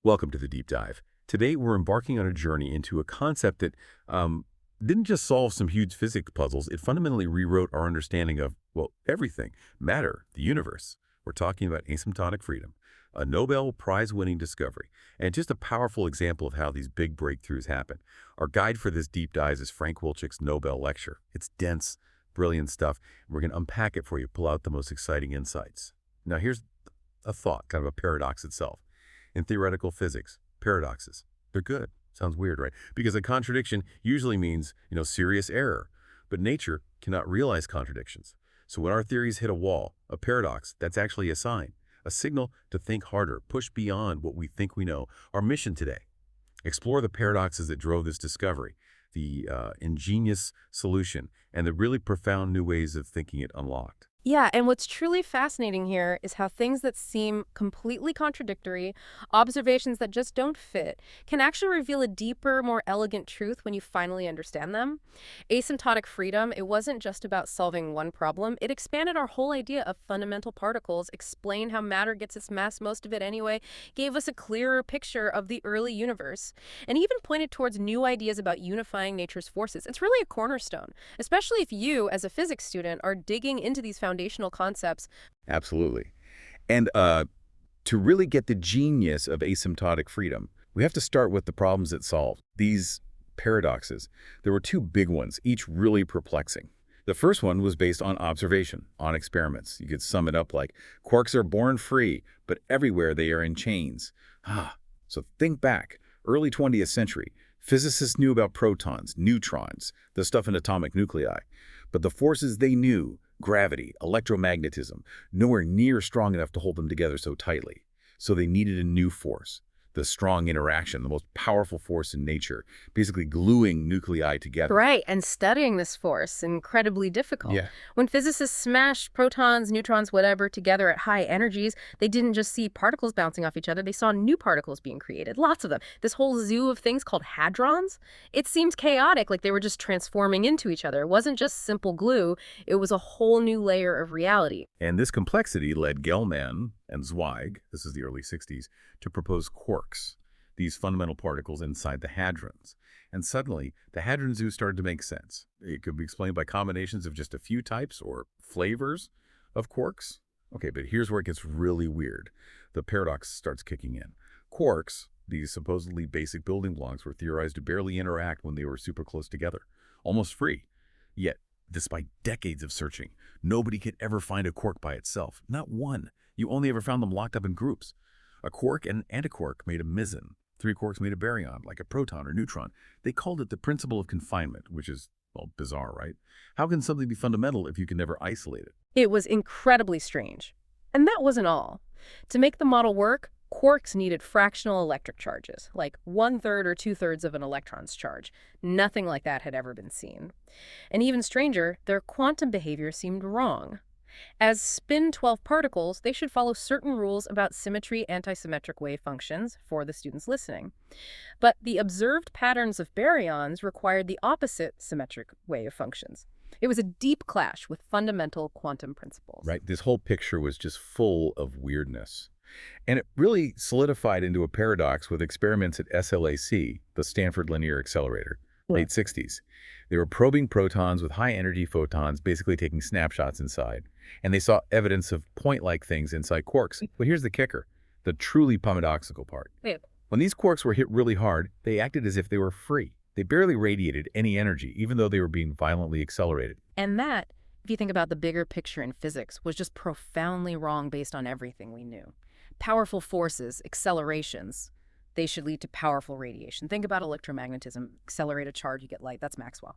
Welcome to the Deep Dive. Today, we're embarking on a journey into a concept that didn't just solve some huge physics puzzles, it fundamentally rewrote our understanding of, well, everything, matter, the universe. We're talking about asymptotic freedom, a Nobel Prize-winning discovery, and just a powerful example of how these big breakthroughs happen. Our guide for this deep dive is Frank Wilczek's Nobel Lecture. It's dense, brilliant stuff. We're going to unpack it for you, pull out the most exciting insights. Now, here's a thought, kind of a paradox itself. In theoretical physics, paradoxes, they're good. Sounds weird, right? Because a contradiction usually means, serious error. But nature cannot realize contradictions. So when our theories hit a wall, a paradox, that's actually a sign, a signal to think harder, push beyond what we think we know. Our mission today, explore the paradoxes that drove this discovery, the ingenious solution, and the really profound new ways of thinking it unlocked. Yeah, and what's truly fascinating here is how things that seem completely contradictory, observations that just don't fit, can actually reveal a deeper, more elegant truth when you finally understand them. Asymptotic freedom, it wasn't just about solving one problem. It expanded our whole idea of fundamental particles, explained how matter gets its mass, most of it anyway, gave us a clearer picture of the early universe, and even pointed towards new ideas about unifying nature's forces. It's really a cornerstone, especially if you, as a physics student, are digging into these foundational concepts. Absolutely. And to really get the genius of asymptotic freedom, we have to start with the problems it solved. These paradoxes, there were two big ones, each really perplexing. The first one was based on observation, on experiments. You could sum it up like, quarks are born free, but everywhere they are in chains. So think back, early 20th century, physicists knew about protons, neutrons, the stuff in atomic nuclei. But the forces they knew, gravity, electromagnetism, nowhere near strong enough to hold them together so tightly. So they needed a new force, the strong interaction, the most powerful force in nature, basically gluing nuclei together. Right, and studying this force, incredibly difficult. Yeah. When physicists smashed protons, neutrons, whatever, together at high energies, they didn't just see particles bouncing off each other, they saw new particles being created, lots of them. This whole zoo of things called hadrons, it seemed chaotic, like they were just transforming into each other. It wasn't just simple glue, it was a whole new layer of reality. And this complexity led Gell-Mann and Zweig, this is the early 60s, to propose quarks, these fundamental particles inside the hadrons. And suddenly, the hadron zoo started to make sense. It could be explained by combinations of just a few types or flavors of quarks. Okay, but here's where it gets really weird. The paradox starts kicking in. Quarks, these supposedly basic building blocks, were theorized to barely interact when they were super close together, almost free. Yet, despite decades of searching, nobody could ever find a quark by itself. Not one. You only ever found them locked up in groups. A quark and an antiquark made a meson. Three quarks made a baryon, like a proton or neutron. They called it the principle of confinement, which is, well, bizarre, right? How can something be fundamental if you can never isolate it? It was incredibly strange. And that wasn't all. To make the model work, quarks needed fractional electric charges, like 1/3 or 2/3 of an electron's charge. Nothing like that had ever been seen. And even stranger, their quantum behavior seemed wrong. As spin-12 particles, they should follow certain rules about symmetry antisymmetric wave functions for the students listening. But the observed patterns of baryons required the opposite symmetric wave functions. It was a deep clash with fundamental quantum principles. Right? This whole picture was just full of weirdness. And it really solidified into a paradox with experiments at SLAC, the Stanford Linear Accelerator, late 60s. They were probing protons with high-energy photons, basically taking snapshots inside. And they saw evidence of point-like things inside quarks. But here's the kicker, the truly paradoxical part. Wait. When these quarks were hit really hard, they acted as if they were free. They barely radiated any energy, even though they were being violently accelerated. And that, if you think about the bigger picture in physics, was just profoundly wrong based on everything we knew. Powerful forces, accelerations, they should lead to powerful radiation. Think about electromagnetism. Accelerate a charge, you get light. That's Maxwell.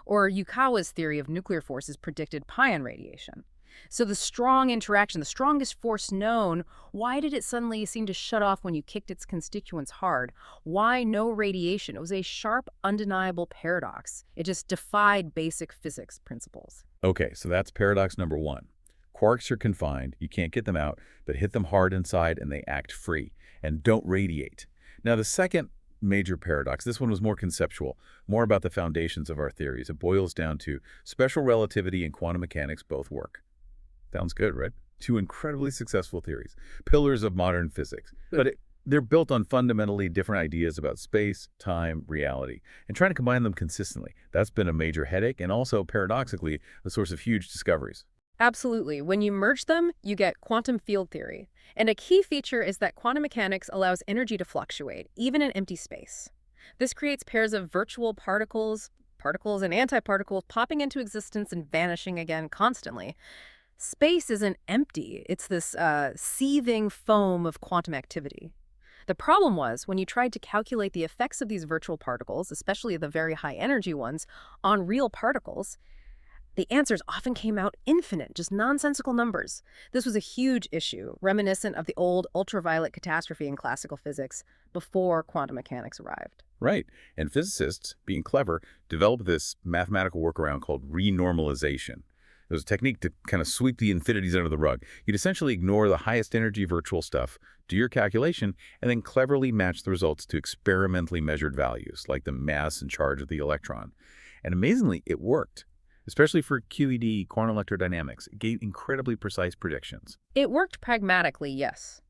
Or Yukawa's theory of nuclear forces predicted pion radiation. So the strong interaction, the strongest force known, why did it suddenly seem to shut off when you kicked its constituents hard? Why no radiation? It was a sharp, undeniable paradox. It just defied basic physics principles. Okay, so that's paradox number one. Quarks are confined, you can't get them out, but hit them hard inside and they act free and don't radiate. Now the second major paradox, this one was more conceptual, more about the foundations of our theories. It boils down to special relativity and quantum mechanics both work. Sounds good, right? Two incredibly successful theories, pillars of modern physics. But They're built on fundamentally different ideas about space, time, reality, and trying to combine them consistently. That's been a major headache and also, paradoxically, a source of huge discoveries. Absolutely. When you merge them, you get quantum field theory. And a key feature is that quantum mechanics allows energy to fluctuate, even in empty space. This creates pairs of virtual particles and antiparticles popping into existence and vanishing again constantly. Space isn't empty. It's this seething foam of quantum activity. The problem was when you tried to calculate the effects of these virtual particles, especially the very high energy ones, on real particles, the answers often came out infinite, just nonsensical numbers. This was a huge issue, reminiscent of the old ultraviolet catastrophe in classical physics before quantum mechanics arrived. Right. And physicists, being clever, developed this mathematical workaround called renormalization. It was a technique to kind of sweep the infinities under the rug. You'd essentially ignore the highest energy virtual stuff, do your calculation, and then cleverly match the results to experimentally measured values, like the mass and charge of the electron. And amazingly, it worked. Especially for QED, quantum electrodynamics, it gave incredibly precise predictions. It worked pragmatically, yes.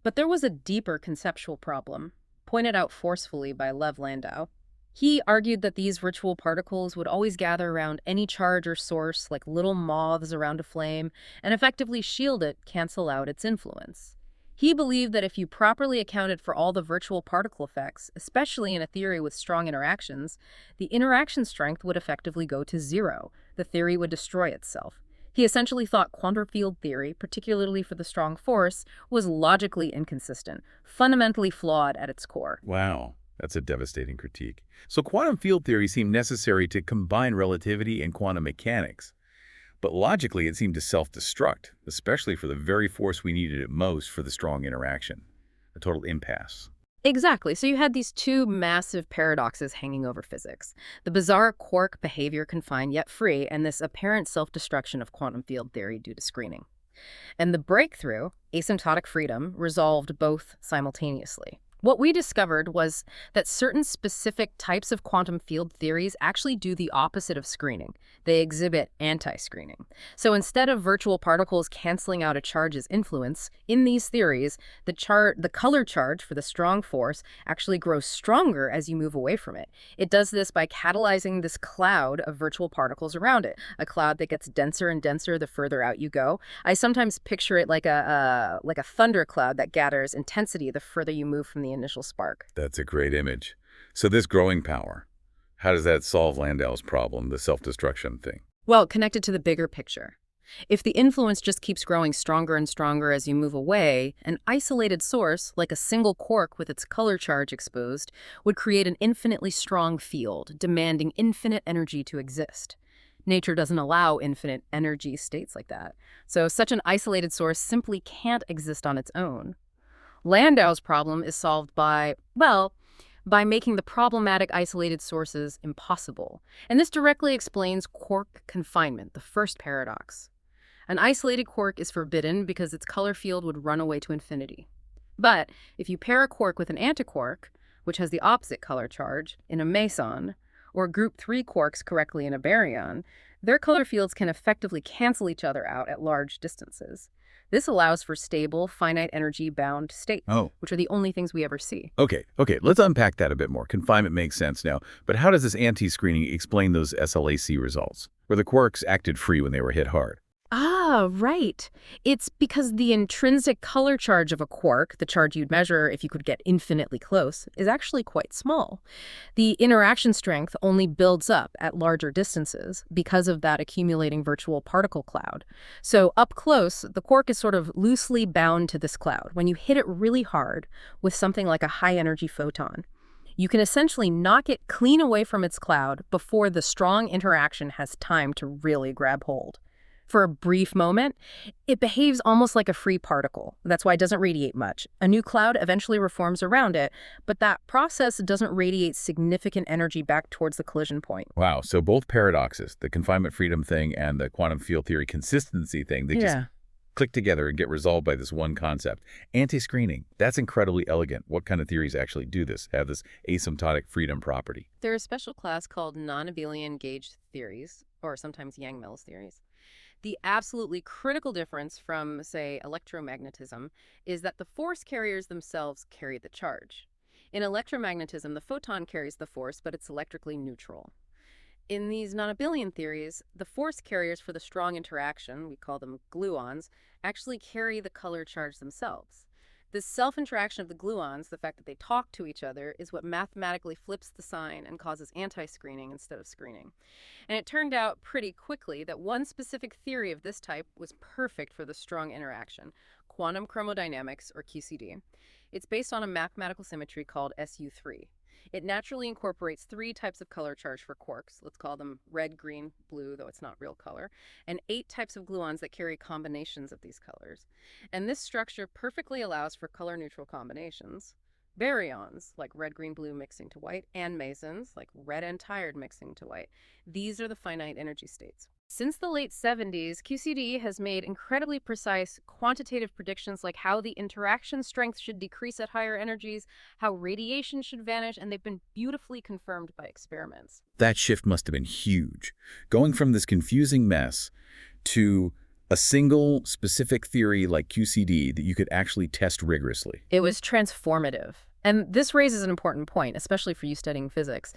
But there was a deeper conceptual problem, pointed out forcefully by Lev Landau. He argued that these virtual particles would always gather around any charge or source like little moths around a flame and effectively shield it, cancel out its influence. He believed that if you properly accounted for all the virtual particle effects, especially in a theory with strong interactions, the interaction strength would effectively go to zero. The theory would destroy itself. He essentially thought quantum field theory, particularly for the strong force, was logically inconsistent, fundamentally flawed at its core. Wow, that's a devastating critique. So quantum field theory seemed necessary to combine relativity and quantum mechanics. But logically, it seemed to self-destruct, especially for the very force we needed it most for the strong interaction. A total impasse. Exactly. So you had these two massive paradoxes hanging over physics. The bizarre quark behavior confined yet free, and this apparent self-destruction of quantum field theory due to screening. And the breakthrough, asymptotic freedom, resolved both simultaneously. What we discovered was that certain specific types of quantum field theories actually do the opposite of screening. They exhibit anti-screening. So instead of virtual particles canceling out a charge's influence, in these theories, the color charge for the strong force actually grows stronger as you move away from it. It does this by catalyzing this cloud of virtual particles around it, a cloud that gets denser and denser the further out you go. I sometimes picture it like a thundercloud that gathers intensity the further you move from the initial spark. That's a great image. So this growing power, how does that solve Landau's problem, the self-destruction thing? Well, connected to the bigger picture. If the influence just keeps growing stronger and stronger as you move away, an isolated source, like a single quark with its color charge exposed, would create an infinitely strong field, demanding infinite energy to exist. Nature doesn't allow infinite energy states like that. So such an isolated source simply can't exist on its own. Landau's problem is solved by making the problematic isolated sources impossible. And this directly explains quark confinement, the first paradox. An isolated quark is forbidden because its color field would run away to infinity. But if you pair a quark with an antiquark, which has the opposite color charge, in a meson, or group 3 quarks correctly in a baryon, their color fields can effectively cancel each other out at large distances. This allows for stable, finite energy bound states, which are the only things we ever see. Okay, let's unpack that a bit more. Confinement makes sense now, but how does this anti-screening explain those SLAC results, where the quarks acted free when they were hit hard? Ah, right. It's because the intrinsic color charge of a quark, the charge you'd measure if you could get infinitely close, is actually quite small. The interaction strength only builds up at larger distances because of that accumulating virtual particle cloud. So up close, the quark is sort of loosely bound to this cloud. When you hit it really hard with something like a high-energy photon, you can essentially knock it clean away from its cloud before the strong interaction has time to really grab hold. For a brief moment, it behaves almost like a free particle. That's why it doesn't radiate much. A new cloud eventually reforms around it, but that process doesn't radiate significant energy back towards the collision point. Wow, so both paradoxes, the confinement freedom thing and the quantum field theory consistency thing, they just click together and get resolved by this one concept. Anti-screening, that's incredibly elegant. What kind of theories actually do this, have this asymptotic freedom property? There's a special class called non-abelian gauge theories, or sometimes Yang-Mills theories. The absolutely critical difference from, say, electromagnetism is that the force carriers themselves carry the charge. In electromagnetism, the photon carries the force, but it's electrically neutral. In these non-abelian theories, the force carriers for the strong interaction, we call them gluons, actually carry the color charge themselves. This self-interaction of the gluons, the fact that they talk to each other, is what mathematically flips the sign and causes anti-screening instead of screening. And it turned out pretty quickly that one specific theory of this type was perfect for the strong interaction, quantum chromodynamics, or QCD. It's based on a mathematical symmetry called SU3. It naturally incorporates three types of color charge for quarks, let's call them red, green, blue, though it's not real color, and 8 types of gluons that carry combinations of these colors. And this structure perfectly allows for color-neutral combinations. Baryons, like red, green, blue mixing to white, and mesons, like red and tired mixing to white. These are the finite energy states. Since the late 70s, QCD has made incredibly precise quantitative predictions like how the interaction strength should decrease at higher energies, how radiation should vanish, and they've been beautifully confirmed by experiments. That shift must have been huge. Going from this confusing mess to a single specific theory like QCD that you could actually test rigorously. It was transformative. And this raises an important point, especially for you studying physics.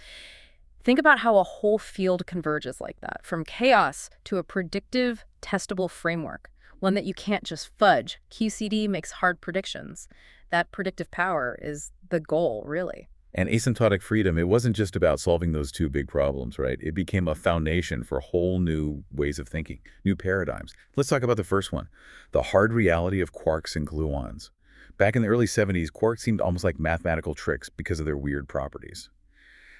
Think about how a whole field converges like that, from chaos to a predictive, testable framework, one that you can't just fudge. QCD makes hard predictions. That predictive power is the goal, really. And asymptotic freedom, it wasn't just about solving those two big problems, right? It became a foundation for whole new ways of thinking, new paradigms. Let's talk about the first one, the hard reality of quarks and gluons. Back in the early 70s, quarks seemed almost like mathematical tricks because of their weird properties.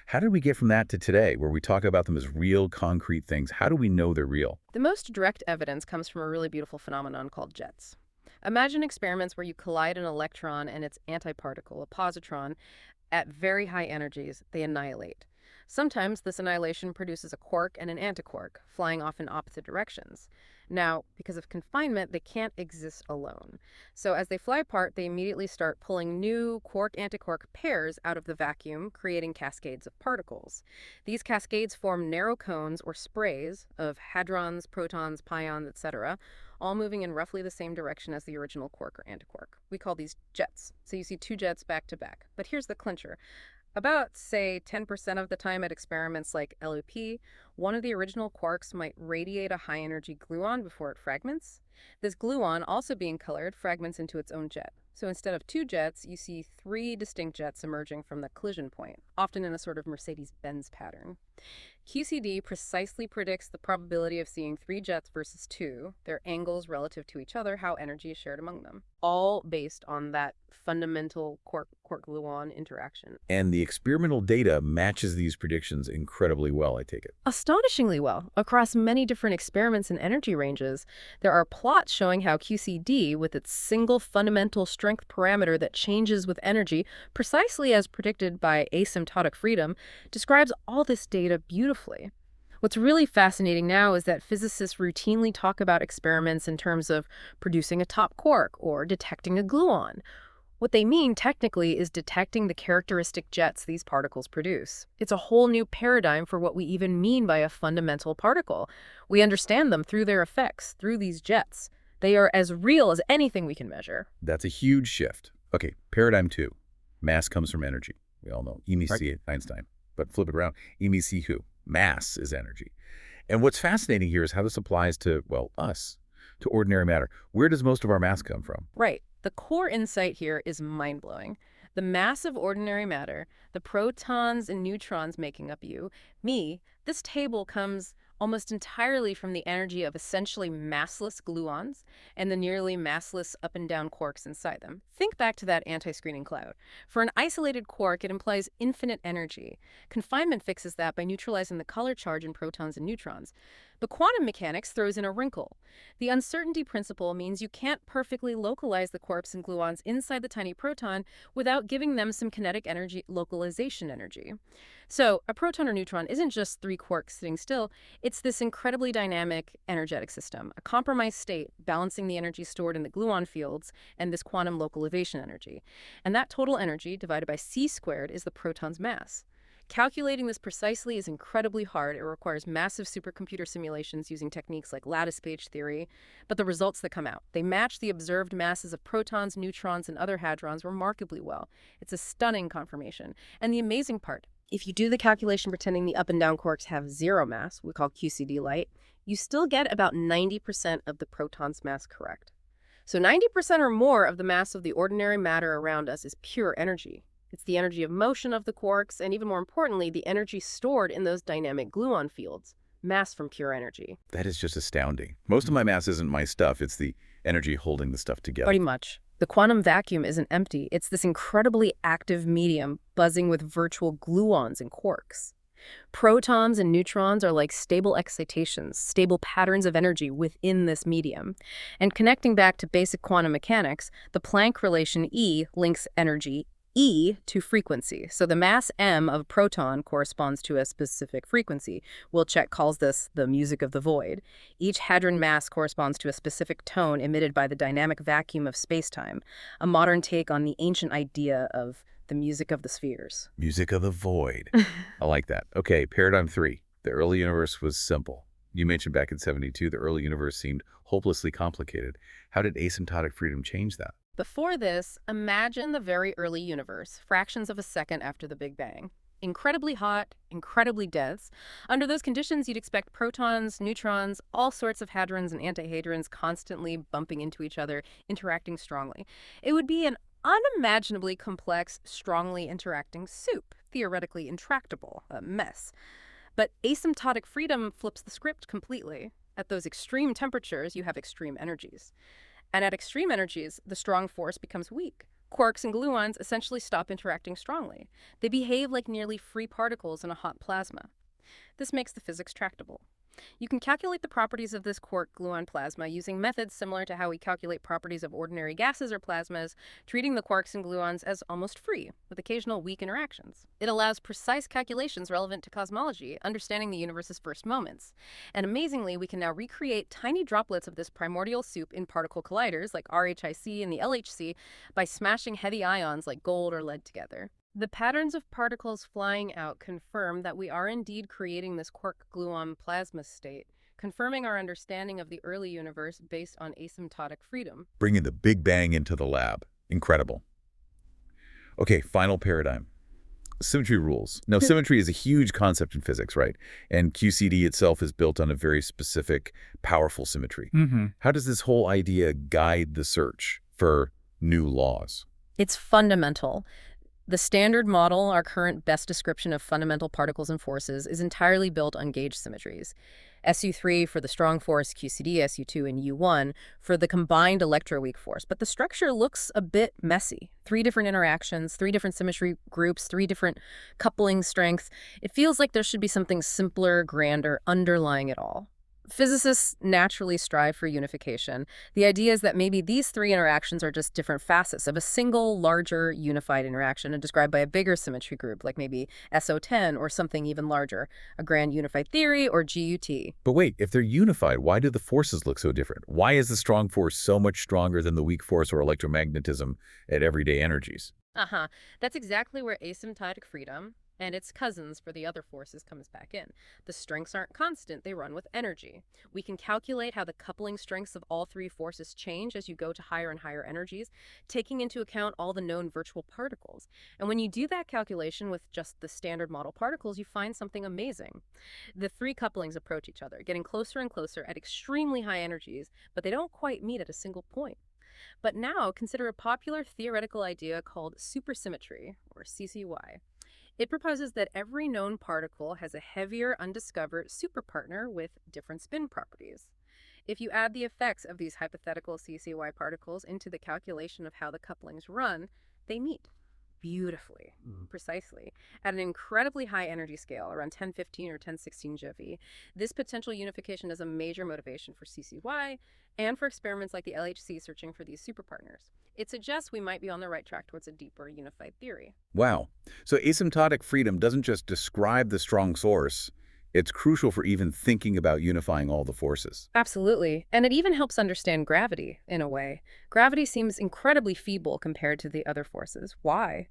How did we get from that to today, where we talk about them as real, concrete things? How do we know they're real? The most direct evidence comes from a really beautiful phenomenon called jets. Imagine experiments where you collide an electron and its antiparticle, a positron, at very high energies. They annihilate. Sometimes this annihilation produces a quark and an antiquark, flying off in opposite directions. Now, because of confinement, they can't exist alone. So as they fly apart, they immediately start pulling new quark-antiquark pairs out of the vacuum, creating cascades of particles. These cascades form narrow cones or sprays of hadrons, protons, pions, etc., all moving in roughly the same direction as the original quark or antiquark. We call these jets. So you see two jets back to back. But here's the clincher. About, say, 10% of the time at experiments like LUP, one of the original quarks might radiate a high-energy gluon before it fragments. This gluon, also being colored, fragments into its own jet. So instead of 2 jets, you see 3 distinct jets emerging from the collision point, often in a sort of Mercedes-Benz pattern. QCD precisely predicts the probability of seeing 3 jets versus 2, their angles relative to each other, how energy is shared among them, all based on that fundamental quark-gluon interaction. And the experimental data matches these predictions incredibly well, I take it. Astonishingly well. Across many different experiments and energy ranges, there are plots showing how QCD, with its single fundamental strength parameter that changes with energy, precisely as predicted by asymptotic freedom, describes all this data beautifully. What's really fascinating now is that physicists routinely talk about experiments in terms of producing a top quark or detecting a gluon. What they mean technically is detecting the characteristic jets these particles produce. It's a whole new paradigm for what we even mean by a fundamental particle. We understand them through their effects, through these jets. They are as real as anything we can measure. That's a huge shift. Okay, paradigm 2. Mass comes from energy. We all know. E C Einstein. But flip it around. E C who? Mass is energy. And what's fascinating here is how this applies to, well, us, to ordinary matter. Where does most of our mass come from? Right. The core insight here is mind-blowing. The mass of ordinary matter, the protons and neutrons making up you, me, this table comes almost entirely from the energy of essentially massless gluons and the nearly massless up and down quarks inside them. Think back to that anti-screening cloud. For an isolated quark, it implies infinite energy. Confinement fixes that by neutralizing the color charge in protons and neutrons. But quantum mechanics throws in a wrinkle. The uncertainty principle means you can't perfectly localize the quarks and gluons inside the tiny proton without giving them some kinetic energy, localization energy. So a proton or neutron isn't just 3 quarks sitting still, it's this incredibly dynamic energetic system, a compromised state balancing the energy stored in the gluon fields and this quantum localization energy. And that total energy divided by c² is the proton's mass. Calculating this precisely is incredibly hard. It requires massive supercomputer simulations using techniques like lattice page theory. But the results that come out, they match the observed masses of protons, neutrons, and other hadrons remarkably well. It's a stunning confirmation. And the amazing part, if you do the calculation pretending the up and down quarks have zero mass, we call QCD light, you still get about 90% of the proton's mass correct. So 90% or more of the mass of the ordinary matter around us is pure energy. It's the energy of motion of the quarks, and even more importantly, the energy stored in those dynamic gluon fields, mass from pure energy. That is just astounding. Most of my mass isn't my stuff. It's the energy holding the stuff together. Pretty much. The quantum vacuum isn't empty. It's this incredibly active medium buzzing with virtual gluons and quarks. Protons and neutrons are like stable excitations, stable patterns of energy within this medium. And connecting back to basic quantum mechanics, the Planck relation E links energy E to frequency. So the mass m of a proton corresponds to a specific frequency. Wilczek calls this the music of the void. Each hadron mass corresponds to a specific tone emitted by the dynamic vacuum of spacetime, a modern take on the ancient idea of the music of the spheres. Music of the void. I like that. Okay, paradigm 3. The early universe was simple. You mentioned back in 72, the early universe seemed hopelessly complicated. How did asymptotic freedom change that? Before this, imagine the very early universe, fractions of a second after the Big Bang. Incredibly hot, incredibly dense. Under those conditions, you'd expect protons, neutrons, all sorts of hadrons and antihadrons constantly bumping into each other, interacting strongly. It would be an unimaginably complex, strongly interacting soup, theoretically intractable, a mess. But asymptotic freedom flips the script completely. At those extreme temperatures, you have extreme energies. And at extreme energies, the strong force becomes weak. Quarks and gluons essentially stop interacting strongly. They behave like nearly free particles in a hot plasma. This makes the physics tractable. You can calculate the properties of this quark-gluon plasma using methods similar to how we calculate properties of ordinary gases or plasmas, treating the quarks and gluons as almost free, with occasional weak interactions. It allows precise calculations relevant to cosmology, understanding the universe's first moments. And amazingly, we can now recreate tiny droplets of this primordial soup in particle colliders like RHIC and the LHC by smashing heavy ions like gold or lead together. The patterns of particles flying out confirm that we are indeed creating this quark-gluon plasma state, confirming our understanding of the early universe based on asymptotic freedom. Bringing the Big Bang into the lab. Incredible. Okay, final paradigm. Symmetry rules. Now, symmetry is a huge concept in physics, right? And QCD itself is built on a very specific, powerful symmetry. How does this whole idea guide the search for new laws? It's fundamental. The standard model, our current best description of fundamental particles and forces, is entirely built on gauge symmetries. SU3 for the strong force, QCD, SU2, and U1 for the combined electroweak force. But the structure looks a bit messy. 3 different interactions, 3 different symmetry groups, 3 different coupling strengths. It feels like there should be something simpler, grander, underlying it all. Physicists naturally strive for unification. The idea is that maybe these 3 interactions are just different facets of a single, larger, unified interaction and described by a bigger symmetry group, like maybe SO10 or something even larger, a grand unified theory or GUT. But wait, if they're unified, why do the forces look so different? Why is the strong force so much stronger than the weak force or electromagnetism at everyday energies? That's exactly where asymptotic freedom and its cousins for the other forces comes back in. The strengths aren't constant, they run with energy. We can calculate how the coupling strengths of all 3 forces change as you go to higher and higher energies, taking into account all the known virtual particles. And when you do that calculation with just the standard model particles, you find something amazing. The 3 couplings approach each other, getting closer and closer at extremely high energies, but they don't quite meet at a single point. But now consider a popular theoretical idea called supersymmetry, or CCY. It proposes that every known particle has a heavier, undiscovered superpartner with different spin properties. If you add the effects of these hypothetical CCY particles into the calculation of how the couplings run, they meet beautifully, precisely, at an incredibly high energy scale, around 1015 or 1016 GeV. This potential unification is a major motivation for CCY and for experiments like the LHC searching for these superpartners. It suggests we might be on the right track towards a deeper unified theory. Wow. So asymptotic freedom doesn't just describe the strong source, It's crucial for even thinking about unifying all the forces. Absolutely. And it even helps understand gravity, in a way. Gravity seems incredibly feeble compared to the other forces. Why?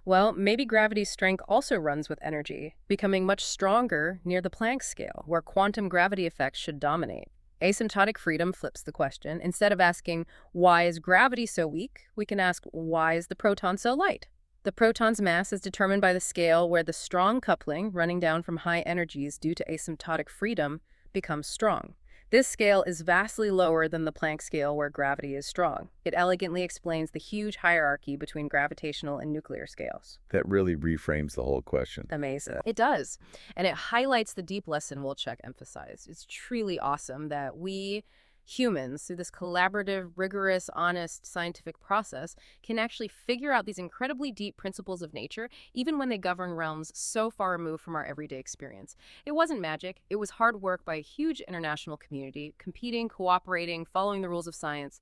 Well, maybe gravity's strength also runs with energy, becoming much stronger near the Planck scale, where quantum gravity effects should dominate. Asymptotic freedom flips the question. Instead of asking, why is gravity so weak, we can ask, why is the proton so light? The proton's mass is determined by the scale where the strong coupling running down from high energies due to asymptotic freedom becomes strong. This scale is vastly lower than the Planck scale where gravity is strong. It elegantly explains the huge hierarchy between gravitational and nuclear scales. That really reframes the whole question. Amazing. It does. And it highlights the deep lesson Wilczek emphasized. It's truly awesome that we humans, through this collaborative, rigorous, honest scientific process, can actually figure out these incredibly deep principles of nature, even when they govern realms so far removed from our everyday experience. It wasn't magic. It was hard work by a huge international community, competing, cooperating, following the rules of science.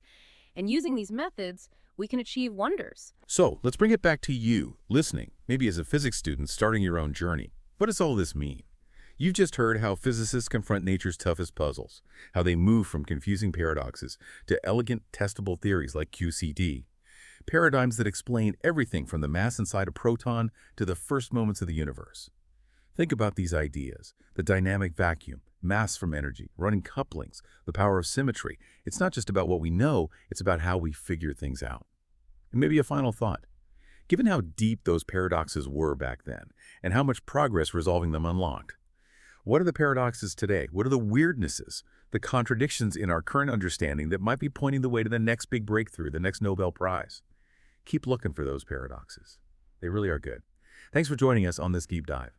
And using these methods, we can achieve wonders. So let's bring it back to you, listening, maybe as a physics student starting your own journey. What does all this mean? You've just heard how physicists confront nature's toughest puzzles, how they move from confusing paradoxes to elegant, testable theories like QCD, paradigms that explain everything from the mass inside a proton to the first moments of the universe. Think about these ideas: the dynamic vacuum, mass from energy, running couplings, the power of symmetry. It's not just about what we know, it's about how we figure things out. And maybe a final thought. Given how deep those paradoxes were back then, and how much progress resolving them unlocked, what are the paradoxes today? What are the weirdnesses, the contradictions in our current understanding that might be pointing the way to the next big breakthrough, the next Nobel Prize? Keep looking for those paradoxes. They really are good. Thanks for joining us on this deep dive.